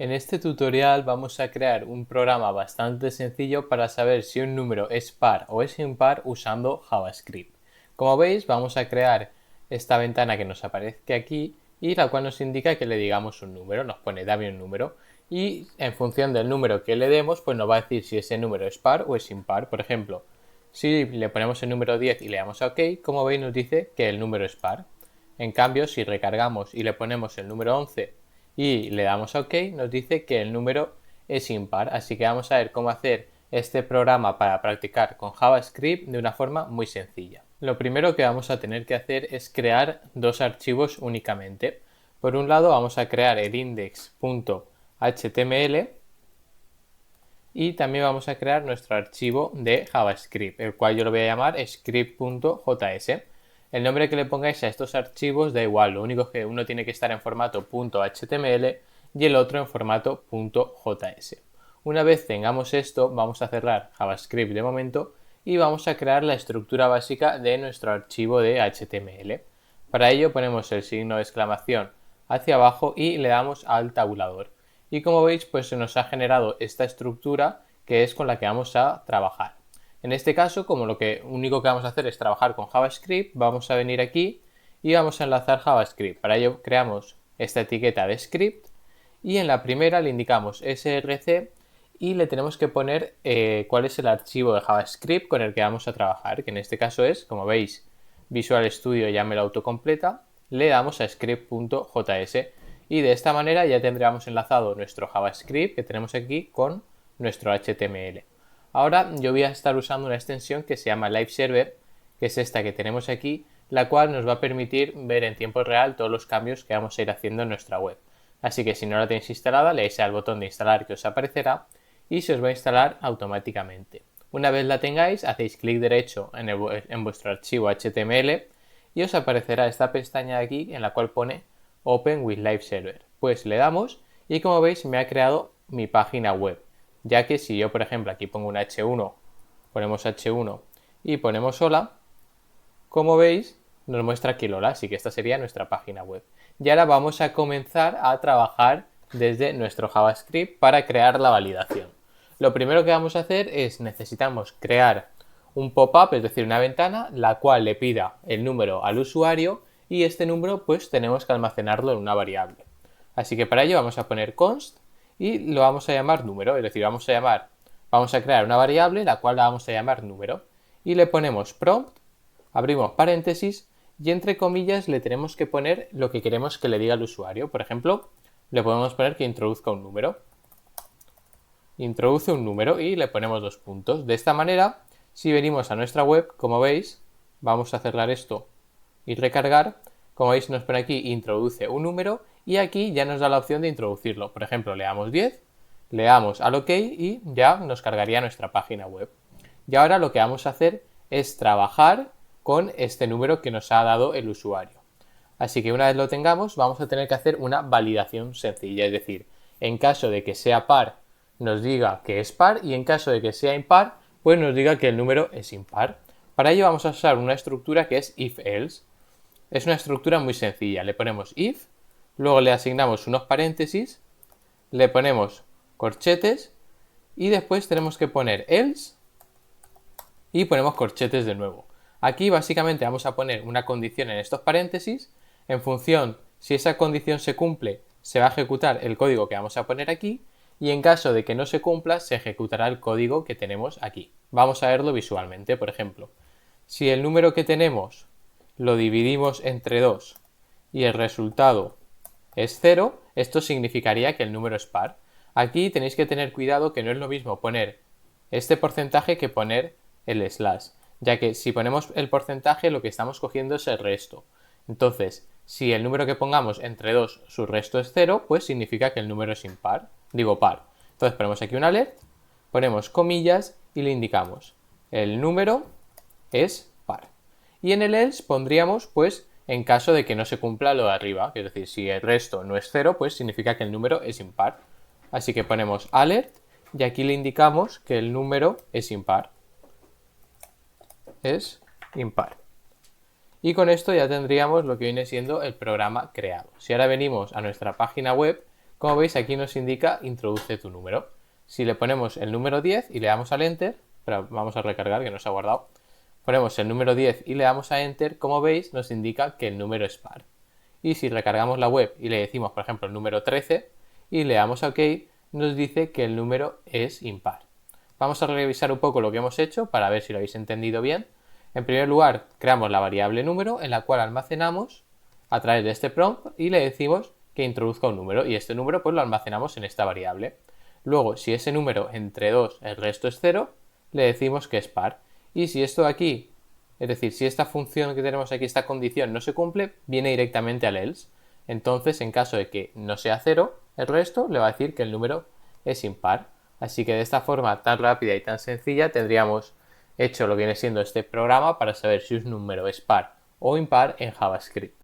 En este tutorial vamos a crear un programa bastante sencillo para saber si un número es par o es impar usando JavaScript. Como veis, vamos a crear esta ventana que nos aparece aquí y la cual nos indica que le digamos un número, nos pone dame un número y en función del número que le demos pues nos va a decir si ese número es par o es impar. Por ejemplo, si le ponemos el número 10 y le damos a OK, como veis nos dice que el número es par. En cambio, si recargamos y le ponemos el número 11 y le damos a OK, nos dice que el número es impar. Así que vamos a ver cómo hacer este programa para practicar con JavaScript de una forma muy sencilla. Lo primero que vamos a tener que hacer es crear dos archivos únicamente. Por un lado vamos a crear el index.html y también vamos a crear nuestro archivo de JavaScript, el cual yo lo voy a llamar script.js. El nombre que le pongáis a estos archivos da igual, lo único es que uno tiene que estar en formato .html y el otro en formato .js. Una vez tengamos esto, vamos a cerrar JavaScript de momento y vamos a crear la estructura básica de nuestro archivo de HTML. Para ello ponemos el signo de exclamación hacia abajo y le damos al tabulador. Y como veis, pues se nos ha generado esta estructura que es con la que vamos a trabajar. En este caso, como lo único que vamos a hacer es trabajar con JavaScript, vamos a venir aquí y vamos a enlazar JavaScript. Para ello creamos esta etiqueta de script y en la primera le indicamos src y le tenemos que poner cuál es el archivo de JavaScript con el que vamos a trabajar, que en este caso es, como veis, Visual Studio ya me lo autocompleta, le damos a script.js y de esta manera ya tendríamos enlazado nuestro JavaScript que tenemos aquí con nuestro HTML. Ahora yo voy a estar usando una extensión que se llama Live Server, que es esta que tenemos aquí, la cual nos va a permitir ver en tiempo real todos los cambios que vamos a ir haciendo en nuestra web. Así que si no la tenéis instalada, le dais al botón de instalar que os aparecerá y se os va a instalar automáticamente. Una vez la tengáis, hacéis clic derecho en vuestro archivo HTML y os aparecerá esta pestaña de aquí en la cual pone Open with Live Server. Pues le damos y como veis me ha creado mi página web, ya que si yo por ejemplo aquí pongo un H1, ponemos H1 y ponemos hola, como veis nos muestra aquí el hola, así que esta sería nuestra página web. Y ahora vamos a comenzar a trabajar desde nuestro JavaScript para crear la validación. Lo primero que vamos a hacer es necesitamos crear un pop-up, es decir, una ventana, la cual le pida el número al usuario y este número pues tenemos que almacenarlo en una variable. Así que para ello vamos a poner const y lo vamos a llamar número, es decir, vamos a crear una variable la cual la vamos a llamar número y le ponemos prompt, abrimos paréntesis y entre comillas le tenemos que poner lo que queremos que le diga al usuario. Por ejemplo, le podemos poner que introduzca un número. Introduce un número y le ponemos 2 puntos. De esta manera, si venimos a nuestra web, como veis, vamos a cerrar esto y recargar. Como veis, nos pone aquí introduce un número y aquí ya nos da la opción de introducirlo. Por ejemplo, le damos 10, le damos al OK y ya nos cargaría nuestra página web. Y ahora lo que vamos a hacer es trabajar con este número que nos ha dado el usuario. Así que una vez lo tengamos, vamos a tener que hacer una validación sencilla, es decir, en caso de que sea par, nos diga que es par y en caso de que sea impar, pues nos diga que el número es impar. Para ello vamos a usar una estructura que es if-else. Es una estructura muy sencilla. Le ponemos if, luego le asignamos unos paréntesis, le ponemos corchetes y después tenemos que poner else y ponemos corchetes de nuevo. Aquí básicamente vamos a poner una condición en estos paréntesis. En función, si esa condición se cumple, se va a ejecutar el código que vamos a poner aquí y en caso de que no se cumpla, se ejecutará el código que tenemos aquí. Vamos a verlo visualmente, por ejemplo. Si el número que tenemos lo dividimos entre 2 y el resultado es 0, esto significaría que el número es par. Aquí tenéis que tener cuidado que no es lo mismo poner este porcentaje que poner el slash, ya que si ponemos el porcentaje lo que estamos cogiendo es el resto. Entonces, si el número que pongamos entre 2 su resto es 0, pues significa que el número es impar, digo par. Entonces ponemos aquí un alert, ponemos comillas y le indicamos el número es par. Y en el else pondríamos pues en caso de que no se cumpla lo de arriba, es decir, si el resto no es 0, pues significa que el número es impar. Así que ponemos alert y aquí le indicamos que el número es impar. Es impar. Y con esto ya tendríamos lo que viene siendo el programa creado. Si ahora venimos a nuestra página web, Como veis, aquí nos indica introduce tu número. Si le ponemos el número 10 y le damos al Enter, pero vamos a recargar que no se ha guardado, ponemos el número 10 y le damos a Enter, como veis, nos indica que el número es par. Y si recargamos la web y le decimos, por ejemplo, el número 13 y le damos a OK, nos dice que el número es impar. Vamos a revisar un poco lo que hemos hecho para ver si lo habéis entendido bien. En primer lugar, creamos la variable número en la cual almacenamos a través de este prompt y le decimos que introduzca un número y este número pues lo almacenamos en esta variable. Luego, si ese número entre 2 el resto es 0, le decimos que es par. Y si esto de aquí, es decir, si esta función que tenemos aquí, esta condición no se cumple, viene directamente al else. Entonces, en caso de que no sea 0, el resto le va a decir que el número es impar. Así que de esta forma tan rápida y tan sencilla tendríamos hecho lo que viene siendo este programa para saber si un número es par o impar en JavaScript.